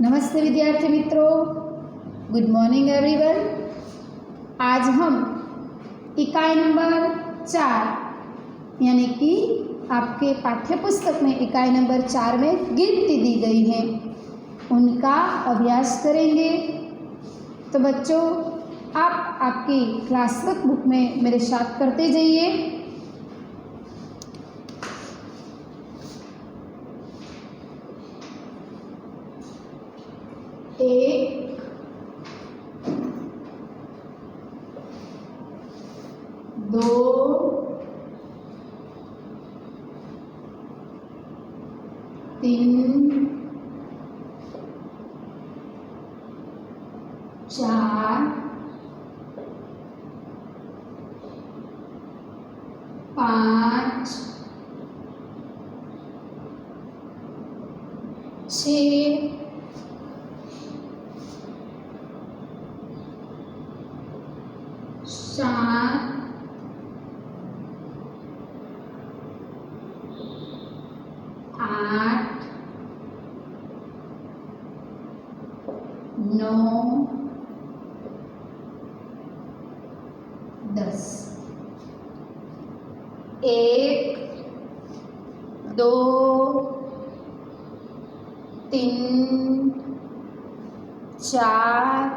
नमस्ते विद्यार्थी मित्रों, गुड मॉर्निंग एवरीवन। आज हम इकाई नंबर 4 यानी कि आपके पाठ्य पुस्तक में इकाई नंबर 4 में गिनती दी गई है उनका अभ्यास करेंगे। तो बच्चों, आप आपकी क्लासवर्क बुक में मेरे साथ करते जाइए। एक, दो, तीन, चार, पाँच, 6, 7, 8, 9, 10। 1, 2, 3, 4,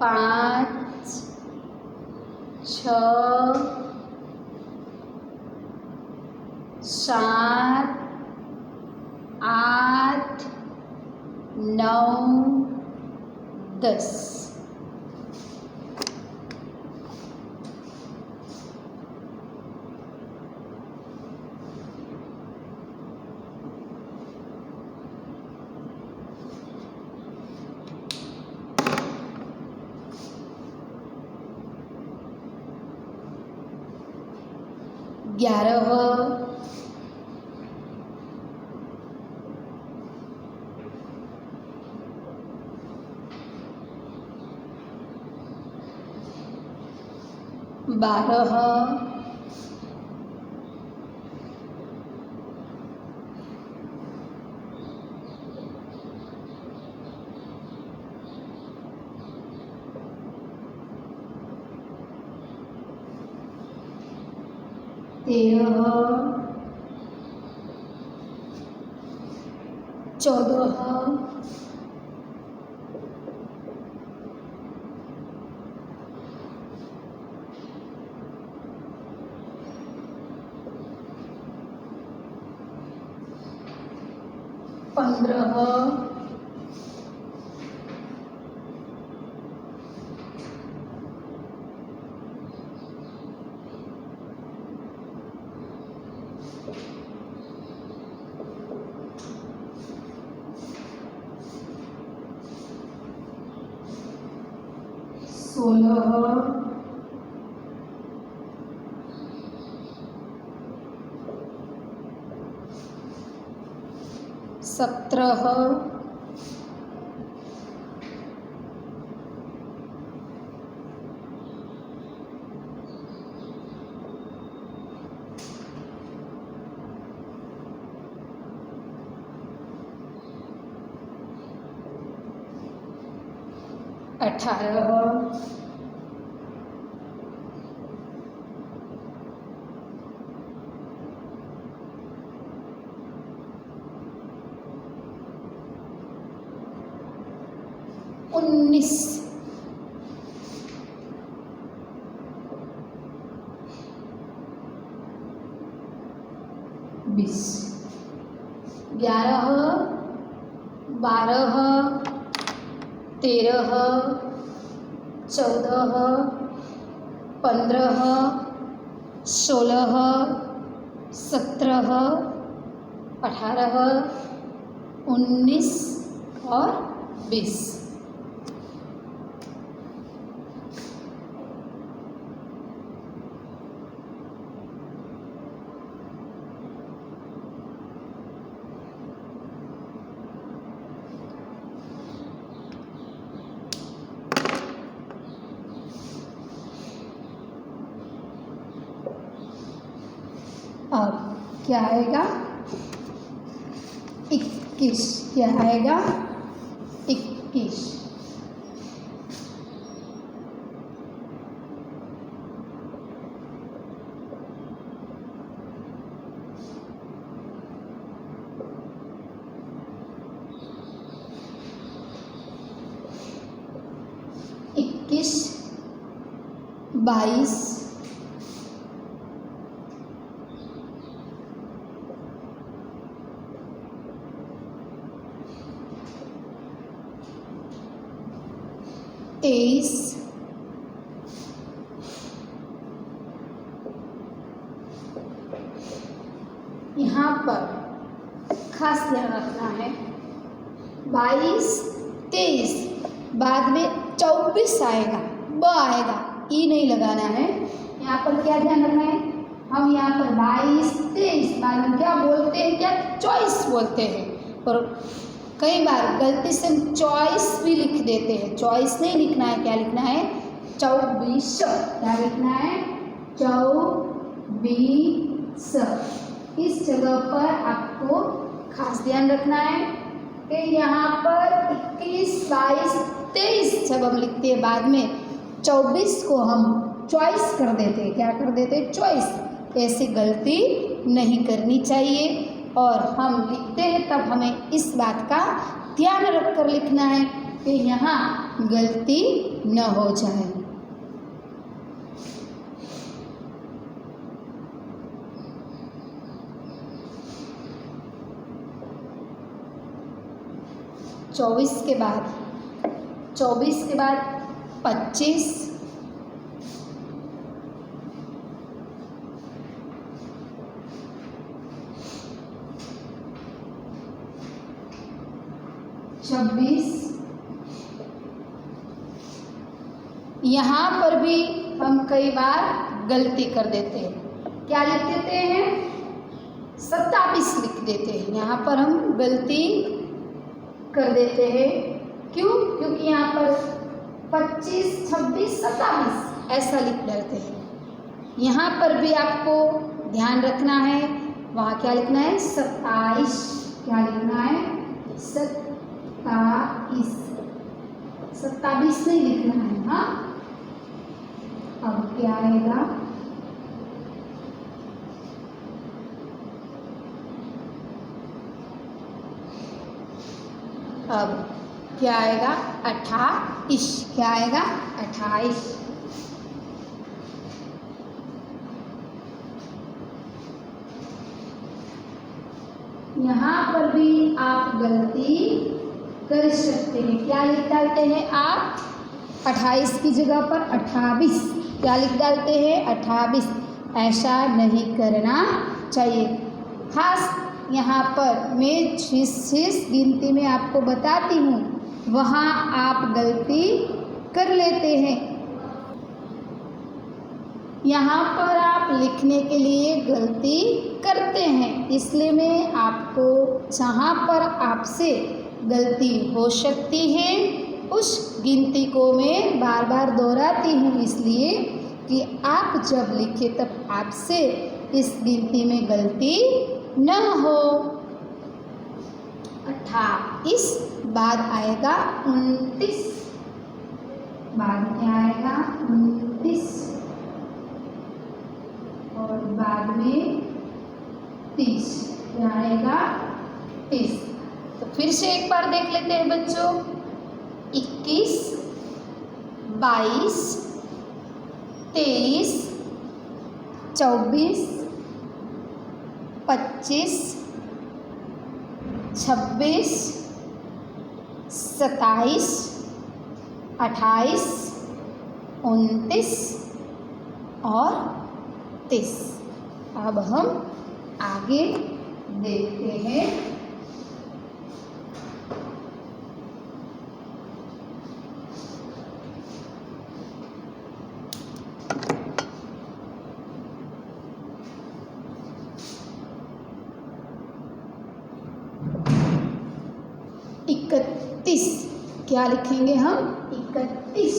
5, 6, 7, 8, 9, 10। ग्यारह, 12, 13, 14, 15, 16, 17, 18, 19, 20। 11, 12, 13, 14, 15, 16, 17, 18, 19 और 20। अब क्या आएगा? 21 क्या आएगा 21। इक्कीस 22 23 यहाँ पर खास ध्यान रखना है 22 23 बाद में 24 आएगा, ब आएगा, ई नहीं लगाना है। यहाँ पर क्या ध्यान रखना है, हम यहाँ पर 22 23 बाद में क्या बोलते हैं, क्या चॉइस बोलते हैं। और कई बार गलती से हम चॉइस भी लिख देते हैं, चॉइस नहीं लिखना है, क्या लिखना है 24। क्या लिखना है 24। इस जगह पर आपको खास ध्यान रखना है कि यहाँ पर 21 22 23 जब हम लिखते हैं बाद में 24 को हम चॉइस कर देते हैं, क्या कर देते हैं चॉइस। ऐसी गलती नहीं करनी चाहिए और हम लिखते हैं तब हमें इस बात का ध्यान रख कर लिखना है कि यहाँ गलती न हो जाए। चौबीस के बाद 25 26 यहाँ पर भी हम कई बार गलती कर देते हैं, क्या लिख देते हैं 27 लिख देते हैं। यहाँ पर हम गलती कर देते हैं, क्यों, क्योंकि यहाँ पर 25 26 27 ऐसा लिख डालते हैं। यहाँ पर भी आपको ध्यान रखना है, वहाँ क्या लिखना है 27, क्या लिखना है 27 नहीं लिखना है। हाँ, अब क्या आएगा अब क्या आएगा 28, क्या आएगा 28। यहाँ पर भी आप गलती कर सकते हैं, क्या लिख डालते हैं आप 28 की जगह पर 28, क्या लिख डालते हैं 28। ऐसा नहीं करना चाहिए। खास यहाँ पर मैं जिस गिनती में आपको बताती हूँ वहाँ आप गलती कर लेते हैं। यहाँ पर आप लिखने के लिए गलती करते हैं, इसलिए मैं आपको जहाँ पर आपसे गलती हो सकती है उस गिनती को मैं बार बार दोहराती हूँ, इसलिए कि आप जब लिखें तब आपसे इस गिनती में गलती न हो। 28 बाद आएगा 29, बाद क्या आएगा 29 और बाद में 30, क्या आएगा 30। तो फिर से एक बार देख लेते हैं बच्चों, 21 22 23 24 25 26 27 28 29 और 30। अब हम आगे देखते हैं। इकतीस, क्या लिखेंगे हम 31।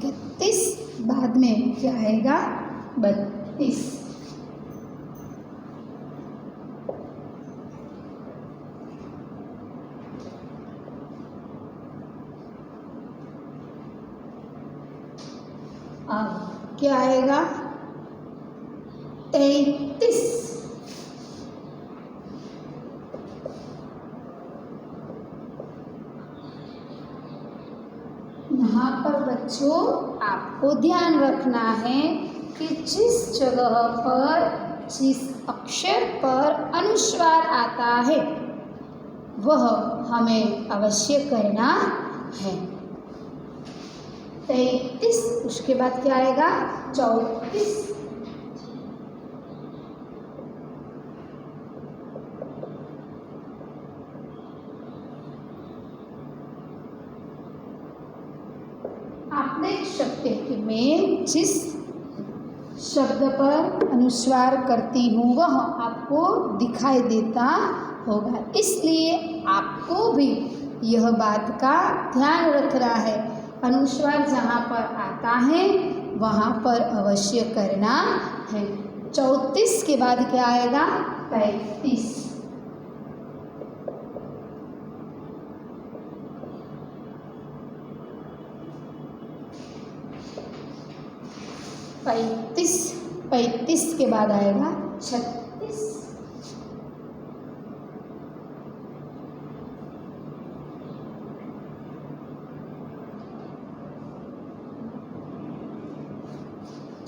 31 बाद में क्या आएगा 32। अब क्या आएगा 33। यहाँ पर बच्चों आपको ध्यान रखना है कि जिस जगह पर जिस अक्षर पर अनुस्वार आता है वह हमें अवश्य करना है। 33 उसके बाद क्या आएगा 34। आप देख सकते हैं कि मैं जिस शब्द पर अनुस्वार करती हूँ वह आपको दिखाई देता होगा, इसलिए आपको भी यह बात का ध्यान रखना है। अनुस्वार जहाँ पर आता है वहाँ पर अवश्य करना है। 34 के बाद क्या आएगा 35। 35 के बाद आएगा 36।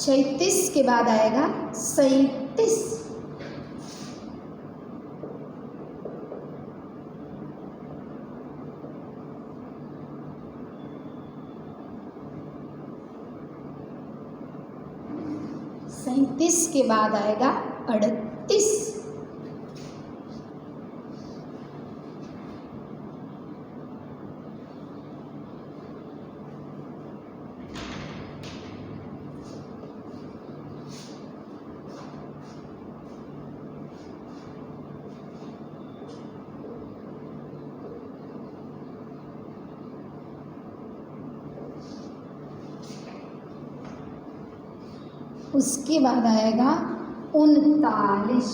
36 के बाद आएगा 37। 37 के बाद आएगा 38। 39 उसके बाद आएगा 39।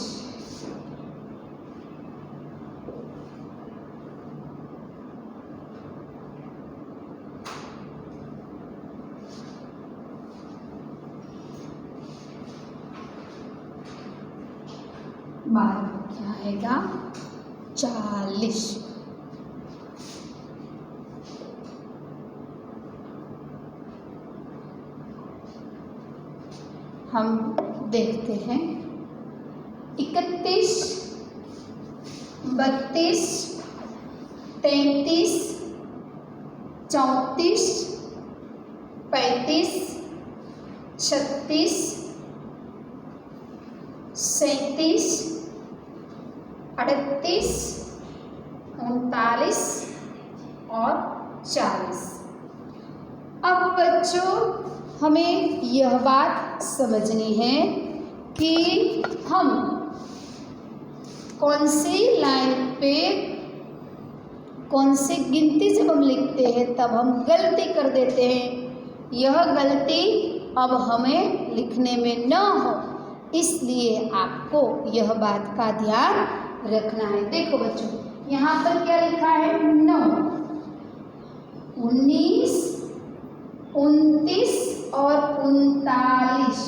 12 क्या आएगा 40। हम देखते हैं 31, 32, 33, 34, 35, 36, 37, 38, 39 और 40। अब बच्चों हमें यह बात समझनी है कि हम कौन सी लाइन पे कौन सी गिनती जब हम लिखते हैं तब हम गलती कर देते हैं। यह गलती अब हमें लिखने में न हो, इसलिए आपको यह बात का ध्यान रखना है। देखो बच्चों यहाँ पर क्या लिखा है 9, 19, 29 और 39।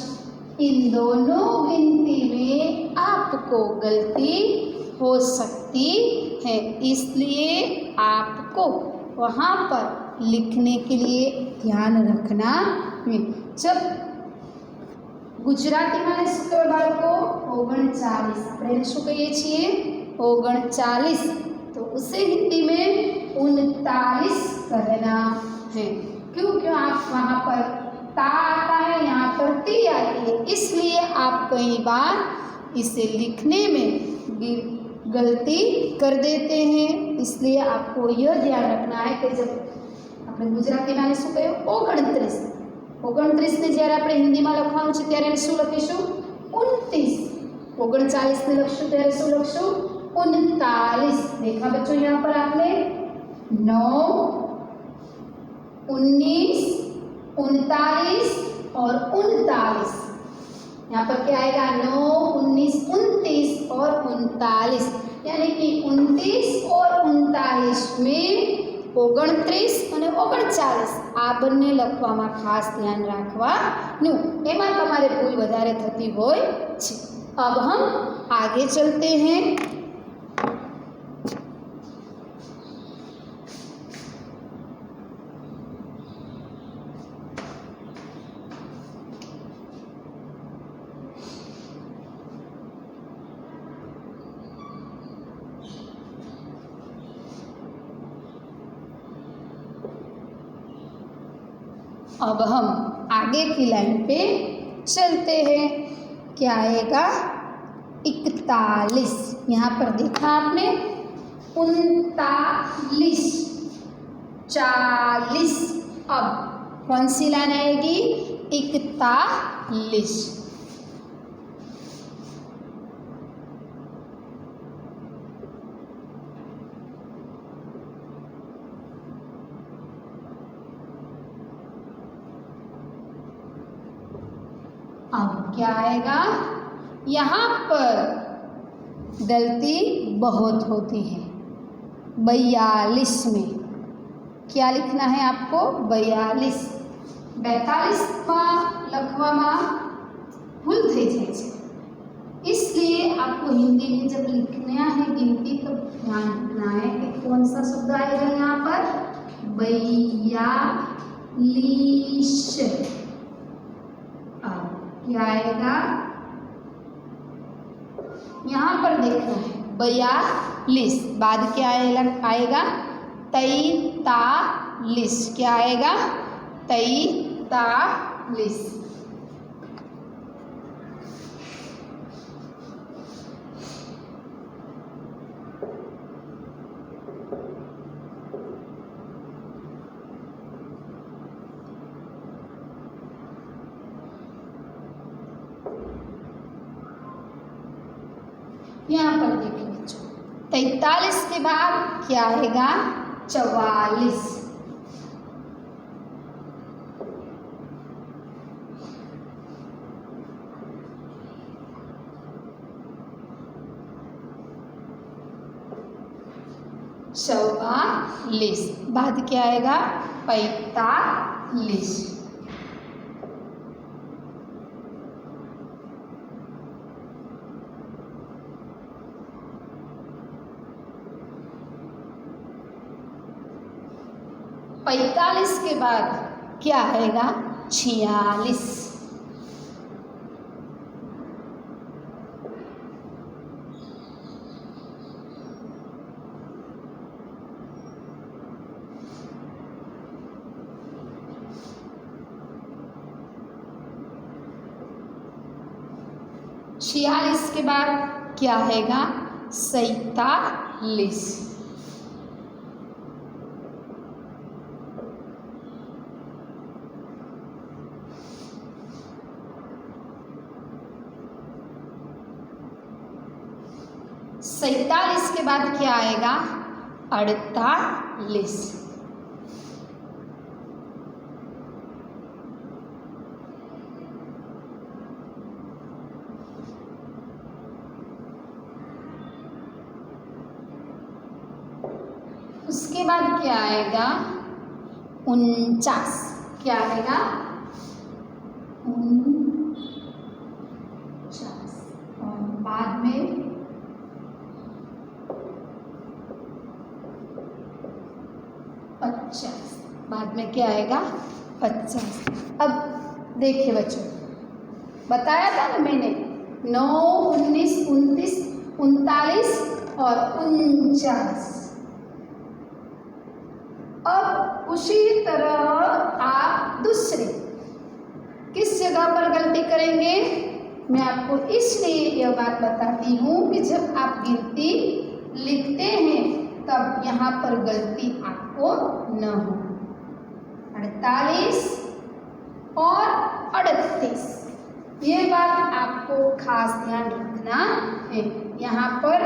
इन दोनों गिनती में आपको गलती हो सकती है, इसलिए आपको वहाँ पर लिखने के लिए ध्यान रखना है। जब ગુજરાતીમાં શું કહેવાય બાળકો 39 આપણે શું કહીએ છીએ 39, तो उसे हिंदी में 39 कहना है। क्यों आप वहाँ पर ता आता है, यहाँ पर ती आती है, इसलिए आप कई बार इसे लिखने में गलती कर देते हैं। इसलिए आपको यह ध्यान रखना है कि जब આપણે ગુજરાતીમાં શું કહ્યું 29, 29 ने જ્યારે આપણે હિન્દીમાં લખવાનું છે ત્યારે શું લખીશું 29, 39 ने લખશું ત્યારે શું લખશું 39। देखा बच्चों यहाँ पर आपने 9, 19 39 और 39। यहाँ पर क्या आएगा 9, 19, 29 और 39, यानी कि 29 और 39 में 29 અને 39 આ બંને લખવામાં ખાસ ધ્યાન રાખવાનું, એમાં તમારે ભૂલ વધારે થતી હોય છે। अब हम आगे चलते हैं। अब हम आगे की लाइन पे चलते हैं। क्या आएगा 41। यहाँ पर देखा आपने 39, 40। अब कौन सी लाइन आएगी 41। अब क्या आएगा, यहाँ पर गलती बहुत होती है। 42 में क्या लिखना है आपको 42। 42 लखवामा भूल थी जाए छे, इसलिए आपको हिंदी में जब लिखना है गिनती तो ध्यान रखना है कि कौन सा शब्द आएगा यहाँ पर 42। क्या आएगा, यहाँ पर देखना है 42 बाद क्या आएगा 43। क्या आएगा 43। यहाँ पर देखिए बच्चों 43 के बाद क्या आएगा 44। बाद क्या आएगा 45। के बाद क्या आएगा 46। के बाद क्या आएगा 47। के बाद क्या आएगा 48। उसके बाद क्या आएगा 49। क्या आएगा 49 और बाद में 50। बाद में क्या आएगा 50। अब देखिए बच्चों, बताया था ना मैंने 9, 19, 29, 39 और 49। अब उसी तरह आप दूसरे किस जगह पर गलती करेंगे, मैं आपको इसलिए यह बात बताती हूँ कि जब आप गिनती लिखते हैं तब यहाँ पर गलती आपको न हो। 48 और 38 ये बात आपको खास ध्यान रखना है। यहाँ पर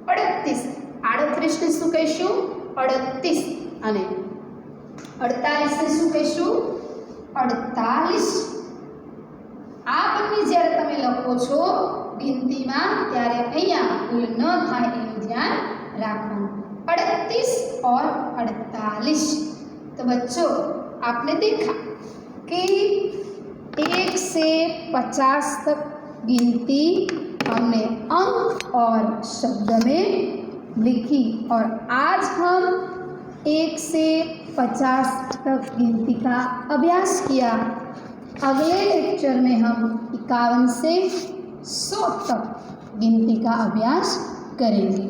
38 ने શું કહીશું 38 અને 48 ને શું કહીશું 48 આ બંને જ્યારે તમે લખો છો गिनतीમાં ત્યારે અહીંયા ભૂલ ન થાય એનું ध्यान રાખવાનું 38 और 48। तो बच्चों आपने देखा कि 1 से 50 तक गिनती हमने अंक और शब्द में लिखी और आज हम 1 से 50 तक गिनती का अभ्यास किया। अगले लेक्चर में हम 51 से 100 तक गिनती का अभ्यास करेंगे।